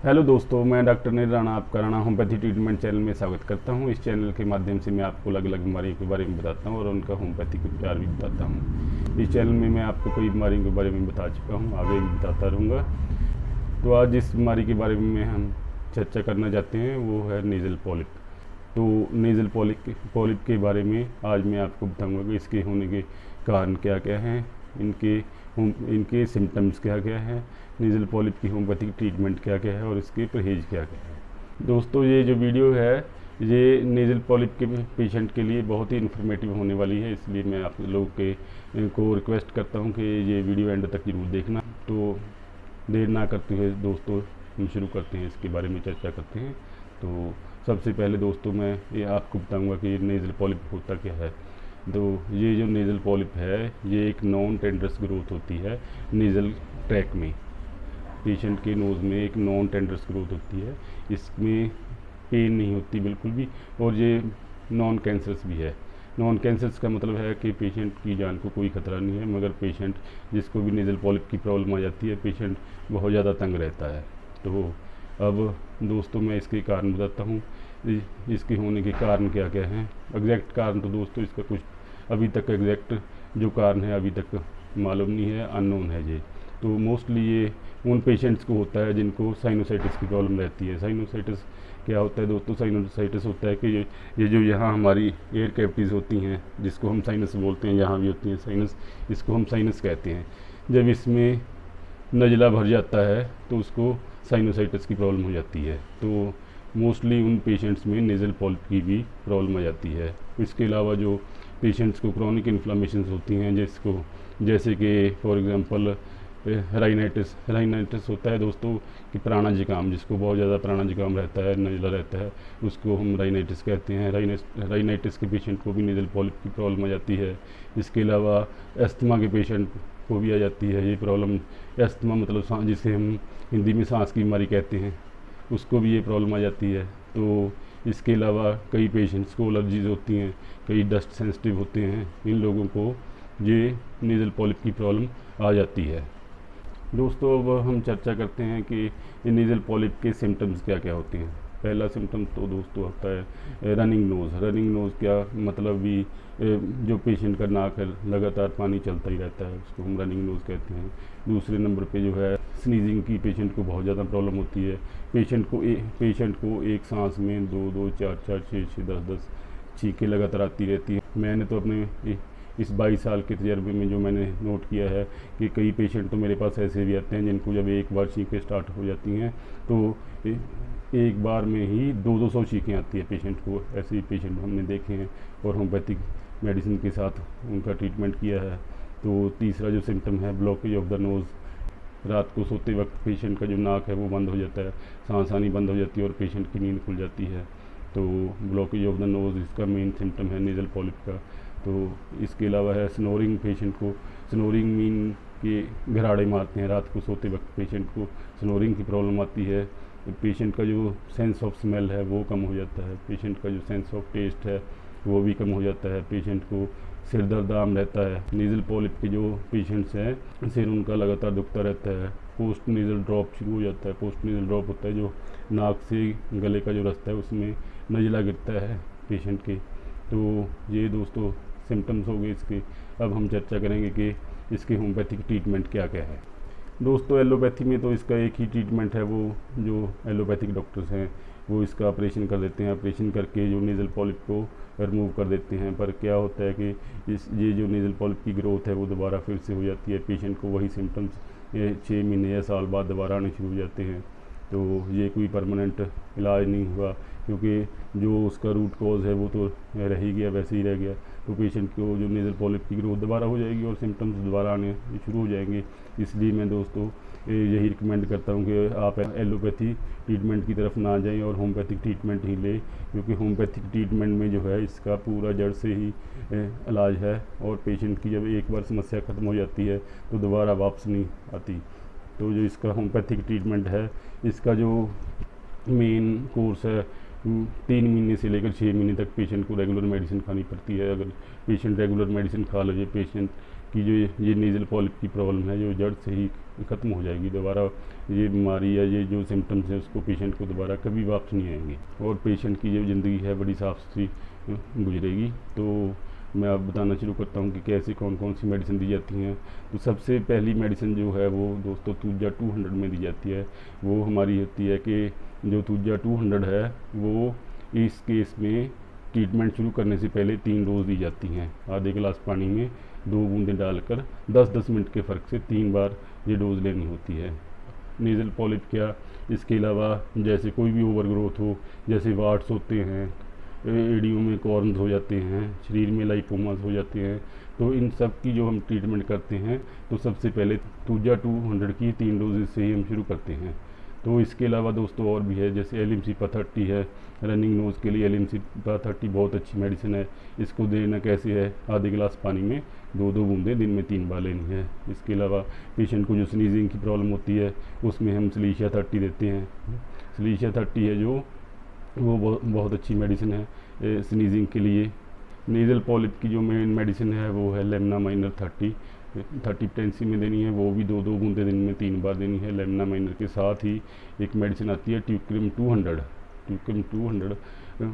Hello दोस्तों, मैं doctor नील राणा आपका राणा होम्योपैथी ट्रीटमेंट चैनल में स्वागत करता हूं। इस चैनल के माध्यम से मैं आपको अलग अलग बीमारियों के बारे में बताता हूं और उनका होम्योपैथिक उपचार भी बताता हूं। इस चैनल में मैं आपको कई बीमारियों के बारे में बता चुका हूं, आगे भी बताता रहूँगा। तो आज जिस बीमारी के बारे में हम चर्चा करना चाहते हैं वो है नेज़ल पॉलिप। तो नेज़ल पॉलिप के बारे में आज मैं आपको बताऊँगा कि इसके होने के कारण क्या क्या हैं, इनके सिम्टम्स क्या क्या हैं, नेज़ल पॉलिप की होम्योपैथिक ट्रीटमेंट क्या क्या है और इसके परहेज क्या क्या है। दोस्तों, ये जो वीडियो है ये नेज़ल पॉलिप के पेशेंट के लिए बहुत ही इन्फॉर्मेटिव होने वाली है, इसलिए मैं आप लोगों को रिक्वेस्ट करता हूँ कि ये वीडियो एंड तक जरूर देखना। तो देर ना करते हुए दोस्तों हम शुरू करते हैं, इसके बारे में चर्चा करते हैं। तो सबसे पहले दोस्तों मैं ये आपको बताऊंगा कि नेज़ल पॉलिप होता क्या है। तो ये जो नेज़ल पॉलिप है ये एक नॉन टेंडरस ग्रोथ होती है नेज़ल ट्रैक में। पेशेंट के नोज़ में एक नॉन टेंडरस ग्रोथ होती है, इसमें पेन नहीं होती बिल्कुल भी, और ये नॉन कैंसरस भी है। नॉन कैंसरस का मतलब है कि पेशेंट की जान को कोई खतरा नहीं है, मगर पेशेंट जिसको भी नेज़ल पॉलिप की प्रॉब्लम आ जाती है पेशेंट बहुत ज़्यादा तंग रहता है। तो अब दोस्तों मैं इसके कारण बताता हूँ, इसके होने के कारण क्या क्या हैं। एग्जैक्ट कारण तो दोस्तों इसका कुछ अभी तक एग्जैक्ट जो कारण है अभी तक मालूम नहीं है, अननोन है ये। तो मोस्टली ये उन पेशेंट्स को होता है जिनको साइनोसाइटिस की प्रॉब्लम रहती है। साइनोसाइटिस क्या होता है दोस्तों? साइनोसाइटिस होता है कि ये जो यहाँ हमारी एयर कैविटीज़ होती हैं जिसको हम साइनस बोलते हैं, यहाँ भी होती हैं साइनस, इसको हम साइनस कहते हैं। जब इसमें नज़ला भर जाता है तो उसको साइनोसाइटिस की प्रॉब्लम हो जाती है। तो मोस्टली उन पेशेंट्स में नेज़ल पॉलिप की भी प्रॉब्लम आ जाती है। इसके अलावा जो पेशेंट्स को क्रॉनिक इन्फ्लामेशंस होती हैं जैसे कि फॉर एग्जांपल राइनाइटिस होता है दोस्तों कि पुराना जुकाम, जिसको बहुत ज़्यादा पुराना जुकाम रहता है, नज़ला रहता है, उसको हम राइनाइटिस कहते हैं। राइनाइटिस के पेशेंट को भी नेज़ल पॉलिप की प्रॉब्लम आ जाती है। इसके अलावा अस्थमा के पेशेंट को भी आ जाती है ये प्रॉब्लम। अस्थमा मतलब जिसे हम हिंदी में सांस की बीमारी कहते हैं, उसको भी ये प्रॉब्लम आ जाती है। तो इसके अलावा कई पेशेंट्स को एलर्जीज होती हैं, कई डस्ट सेंसिटिव होते हैं, इन लोगों को ये नेज़ल पॉलिप की प्रॉब्लम आ जाती है। दोस्तों अब हम चर्चा करते हैं कि नेज़ल पॉलिप के सिम्टम्स क्या क्या होते हैं। पहला सिम्टम तो दोस्तों होता है रनिंग नोज़। रनिंग नोज़ क्या मतलब भी जो पेशेंट का नाक है लगातार पानी चलता ही रहता है, उसको हम रनिंग नोज़ कहते हैं। दूसरे नंबर पे जो है स्नीजिंग की पेशेंट को बहुत ज़्यादा प्रॉब्लम होती है। पेशेंट को एक सांस में 2-2, 4-4, 6-6, 10-10 छींकें लगातार आती रहती है। मैंने तो अपने इस 22 साल के तजर्बे में जो मैंने नोट किया है कि कई पेशेंट तो मेरे पास ऐसे भी आते हैं जिनको जब एक बार छींकें स्टार्ट हो जाती हैं तो एक बार में ही 200-200 छींकें आती है पेशेंट को। ऐसे ही पेशेंट हमने देखे हैं और होम्योपैथिक मेडिसिन के साथ उनका ट्रीटमेंट किया है। तो तीसरा जो सिम्टम है ब्लॉकेज ऑफ द नोज़। रात को सोते वक्त पेशेंट का जो नाक है वो बंद हो जाता है, सांस आनी बंद हो जाती है और पेशेंट की नींद खुल जाती है। तो ब्लॉकेज ऑफ द नोज़ इसका मेन सिम्टम है नेज़ल पॉलिप का। तो इसके अलावा है स्नोरिंग। पेशेंट को स्नोरिंग मीन कि घराड़े मारते हैं रात को सोते वक्त, पेशेंट को स्नोरिंग की प्रॉब्लम आती है। पेशेंट का जो सेंस ऑफ स्मेल है वो कम हो जाता है, पेशेंट का जो सेंस ऑफ टेस्ट है वो भी कम हो जाता है, पेशेंट को सिर दर्द आम रहता है। नेज़ल पॉलिप के जो पेशेंट्स हैं सिर उनका लगातार दुखता रहता है। पोस्ट नेज़ल ड्रॉप शुरू हो जाता है। पोस्ट नेज़ल ड्रॉप होता है जो नाक से गले का जो रास्ता है उसमें नज़ला गिरता है पेशेंट के। तो ये दोस्तों सिम्टम्स हो गए इसके। अब हम चर्चा करेंगे कि इसके होम्योपैथिक ट्रीटमेंट क्या क्या है। दोस्तों एलोपैथी में तो इसका एक ही ट्रीटमेंट है, वो जो एलोपैथिक डॉक्टर्स हैं वो इसका ऑपरेशन कर देते हैं। ऑपरेशन करके जो नेज़ल पॉलिप को रिमूव कर देते हैं। पर क्या होता है कि ये जो नेज़ल पॉलिप की ग्रोथ है वो दोबारा फिर से हो जाती है। पेशेंट को वही सिम्टम्स 6 महीने या साल बाद दोबारा आने शुरू हो जाते हैं। तो ये कोई परमानेंट इलाज नहीं हुआ, क्योंकि जो उसका रूट कॉज है वो तो रह ही गया, वैसे ही रह गया। तो पेशेंट को जो नेज़ल पॉलिप की ग्रोथ दोबारा हो जाएगी और सिम्टम्स दोबारा आने शुरू हो जाएंगे। इसलिए मैं दोस्तों यही रिकमेंड करता हूँ कि आप एलोपैथी ट्रीटमेंट की तरफ ना जाएं और होम्योपैथिक ट्रीटमेंट ही लें, क्योंकि होम्योपैथिक ट्रीटमेंट में जो है इसका पूरा जड़ से ही इलाज है और पेशेंट की जब एक बार समस्या ख़त्म हो जाती है तो दोबारा वापस नहीं आती। तो जो इसका होम्योपैथिक ट्रीटमेंट है इसका जो मेन कोर्स है 3 महीने से लेकर 6 महीने तक पेशेंट को रेगुलर मेडिसिन खानी पड़ती है। अगर पेशेंट रेगुलर मेडिसिन खा ले, पेशेंट कि जो ये नेज़ल पॉलिप की प्रॉब्लम है जो जड़ से ही ख़त्म हो जाएगी। दोबारा ये बीमारी या ये जो सिम्टम्स हैं उसको पेशेंट को दोबारा कभी वापस नहीं आएंगे और पेशेंट की जो ज़िंदगी है बड़ी साफ सुथरी गुजरेगी। तो मैं अब बताना शुरू करता हूँ कि कैसे कौन कौन सी मेडिसिन दी जाती हैं। तो सबसे पहली मेडिसिन जो है वो दोस्तों तूजा 200 में दी जाती है। वो हमारी होती है कि जो तूजा 200 है वो इस केस में ट्रीटमेंट शुरू करने से पहले 3 डोज दी जाती हैं। आधे गिलास पानी में 2 बूंदें डालकर 10-10 मिनट के फ़र्क से 3 बार ये डोज लेनी होती है। नेज़ल पॉलिप क्या, इसके अलावा जैसे कोई भी ओवरग्रोथ हो, जैसे वार्ड्स होते हैं, एडियो में कॉर्न्स हो जाते हैं, शरीर में लाइपोमास हो जाते हैं, तो इन सब की जो हम ट्रीटमेंट करते हैं तो सबसे पहले तूजा 200 की 3 डोजेज से ही हम शुरू करते हैं। तो इसके अलावा दोस्तों और भी है, जैसे LMC-30 है, रनिंग नोज़ के लिए LMC-30 बहुत अच्छी मेडिसिन है। इसको देना कैसे है, आधे गिलास पानी में 2-2 बूंदें दिन में 3 बार लेनी है। इसके अलावा पेशेंट को जो स्नीजिंग की प्रॉब्लम होती है उसमें हम सिलीशिया 30 देते हैं। सिलीशिया 30 है जो वो बहुत अच्छी मेडिसिन है स्नीजिंग के लिए। नेज़ल पॉलिप की जो मेन मेडिसिन है वो है लेमना माइनर 30 टेंसी में देनी है। वो भी 2-2 बूंदें दिन में 3 बार देनी है। लेमना माइनर के साथ ही एक मेडिसिन आती है ट्यूक्रिम 200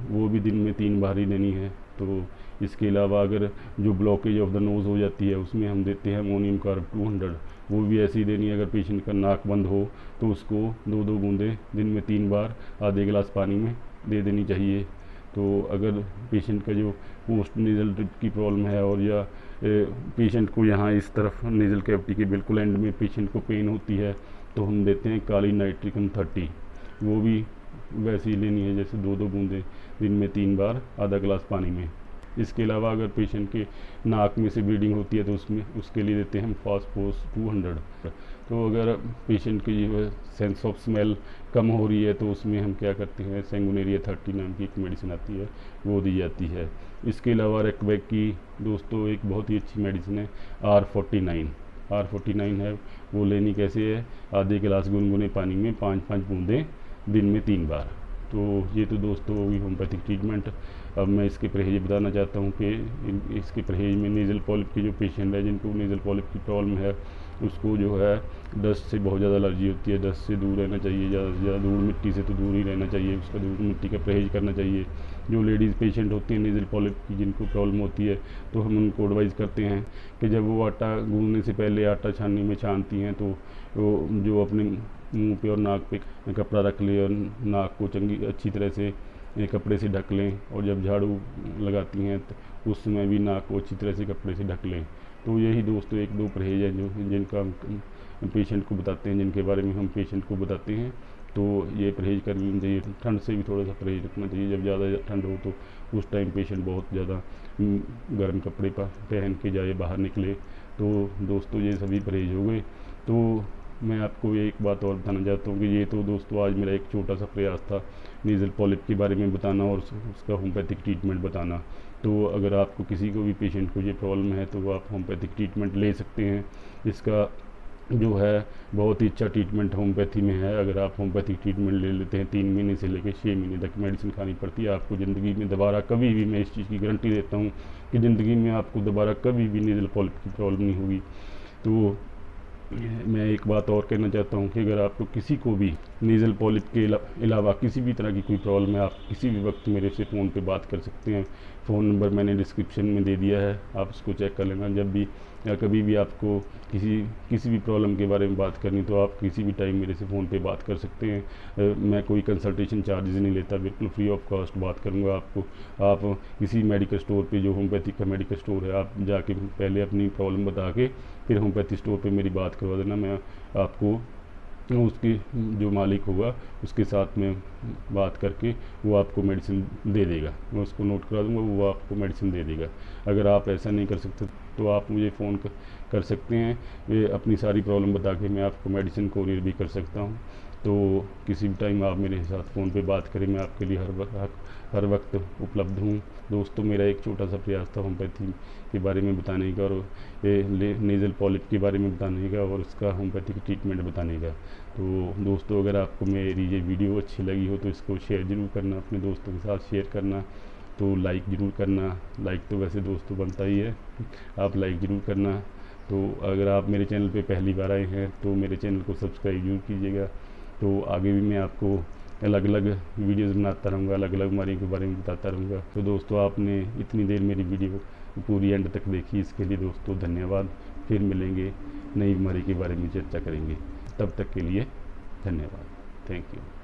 वो भी दिन में 3 बार ही देनी है। तो इसके अलावा अगर जो ब्लॉकेज ऑफ द नोज़ हो जाती है उसमें हम देते हैं अमोनियम कार्ब 200, वो भी ऐसी देनी है। अगर पेशेंट का नाक बंद हो तो उसको 2-2 बूंदें दिन में 3 बार आधे गिलास पानी में दे देनी चाहिए। तो अगर पेशेंट का जो पोस्ट नेज़ल ड्रिप की प्रॉब्लम है और या पेशेंट को यहाँ इस तरफ नेज़ल कैविटी के बिल्कुल एंड में पेशेंट को पेन होती है तो हम देते हैं काली नाइट्रिकम 30, वो भी वैसे ही लेनी है जैसे 2-2 बूंदें दिन में 3 बार आधा गिलास पानी में। इसके अलावा अगर पेशेंट के नाक में से ब्लीडिंग होती है तो उसके लिए देते हैं हम फास्फोस 200। तो अगर पेशेंट की जो सेंस ऑफ स्मेल कम हो रही है तो उसमें हम क्या करते हैं, सेंगुनेरिया 30 नाम की एक मेडिसिन आती है वो दी जाती है। इसके अलावा रेकबैक की दोस्तों एक बहुत ही अच्छी मेडिसिन है R49 है। वो लेनी कैसे है, आधे गिलास गुनगुने पानी में 5-5 बूंदें दिन में 3 बार। तो ये तो दोस्तों होगी होम्योपैथिक ट्रीटमेंट। अब मैं इसके परहेज बताना चाहता हूँ कि इसके परहेज में नेज़ल पॉलिप के जो पेशेंट है जिनको नेज़ल पॉलिप की प्रॉब्लम है उसको जो है डस्ट से बहुत ज़्यादा एलर्जी होती है, डस्ट से दूर रहना चाहिए, ज़्यादा से ज़्यादा धूल मिट्टी से तो दूर ही रहना चाहिए, उसका धूल मिट्टी का परहेज करना चाहिए। जो लेडीज़ पेशेंट होती हैं नेज़ल पॉलिप की जिनको प्रॉब्लम होती है तो हम उनको एडवाइज़ करते हैं कि जब वो आटा गूंदने से पहले आटा छाननी में छानती हैं तो वो जो अपने मुंह पे और नाक पे कपड़ा रख ले और नाक को चंगी अच्छी तरह से कपड़े से ढक लें, और जब झाड़ू लगाती हैं तो उस समय भी नाक को अच्छी तरह से कपड़े से ढक लें। तो यही दोस्तों 1-2 परहेज हैं जो जिनका हम पेशेंट को बताते हैं, जिनके बारे में हम पेशेंट को बताते हैं। तो ये परहेज करना चाहिए। ठंड से भी थोड़ा सा परहेज रखना चाहिए। जब ज़्यादा ठंड हो तो उस टाइम पेशेंट बहुत ज़्यादा गर्म कपड़े पहन के जाए, बाहर निकले। तो दोस्तों ये सभी परहेज हो गए। तो मैं आपको एक बात और बताना चाहता हूँ कि ये तो दोस्तों आज मेरा एक छोटा सा प्रयास था नेज़ल पॉलिप के बारे में बताना और उसका होम्योपैथिक ट्रीटमेंट बताना। तो अगर आपको किसी को भी पेशेंट को ये प्रॉब्लम है तो आप होम्योपैथिक ट्रीटमेंट ले सकते हैं। इसका जो है बहुत ही अच्छा ट्रीटमेंट होम्योपैथी में है। अगर आप होम्योपैथिक ट्रीटमेंट ले लेते हैं 3 महीने से लेकर 6 महीने तक मेडिसिन खानी पड़ती है। आपको ज़िंदगी में दोबारा कभी भी, मैं इस चीज़ की गारंटी देता हूँ कि ज़िंदगी में आपको दोबारा कभी भी नेज़ल पॉलिप की प्रॉब्लम नहीं होगी। तो मैं एक बात और कहना चाहता हूँ कि अगर आपको किसी को भी नेज़ल पॉलिप के अलावा किसी भी तरह की कोई प्रॉब्लम है, आप किसी भी वक्त मेरे से फ़ोन पे बात कर सकते हैं। फ़ोन नंबर मैंने डिस्क्रिप्शन में दे दिया है, आप उसको चेक कर लेना। जब भी या कभी भी आपको किसी भी प्रॉब्लम के बारे में बात करनी तो आप किसी भी टाइम मेरे से फ़ोन पे बात कर सकते हैं। मैं कोई कंसल्टेशन चार्जेस नहीं लेता, बिल्कुल फ्री ऑफ कॉस्ट बात करूँगा आपको। आप किसी मेडिकल स्टोर पे, जो होम्योपैथिक का मेडिकल स्टोर है, आप जाके पहले अपनी प्रॉब्लम बता के फिर होम्योपैथी स्टोर पे मेरी बात करवा देना। मैं आपको उसकी जो मालिक होगा उसके साथ में बात करके वो आपको मेडिसिन दे देगा। मैं उसको नोट करा दूँगा, वो आपको मेडिसिन दे देगा। अगर आप ऐसा नहीं कर सकते तो आप मुझे फ़ोन कर सकते हैं। ये अपनी सारी प्रॉब्लम बता के मैं आपको मेडिसिन कोरियर भी कर सकता हूँ। तो किसी भी टाइम आप मेरे साथ फ़ोन पे बात करें, मैं आपके लिए हर वक्त उपलब्ध हूँ। दोस्तों मेरा एक छोटा सा प्रयास था होम्योपैथी के बारे में बताने का और नेज़ल पॉलिप के बारे में बताने का और उसका होम्योपैथिक ट्रीटमेंट बताने का। तो दोस्तों अगर आपको मेरी ये वीडियो अच्छी लगी हो तो इसको शेयर ज़रूर करना, अपने दोस्तों के साथ शेयर करना। तो लाइक ज़रूर करना, लाइक तो वैसे दोस्तों बनता ही है, आप लाइक ज़रूर करना। तो अगर आप मेरे चैनल पे पहली बार आए हैं तो मेरे चैनल को सब्सक्राइब जरूर कीजिएगा। तो आगे भी मैं आपको अलग अलग वीडियोज़ बनाता रहूँगा, अलग अलग बीमारियों के बारे में बताता रहूँगा। तो दोस्तों, आपने इतनी देर मेरी वीडियो पूरी एंड तक देखी, इसके लिए दोस्तों धन्यवाद। फिर मिलेंगे, नई बीमारी के बारे में चर्चा करेंगे। तब तक के लिए धन्यवाद। Thank you.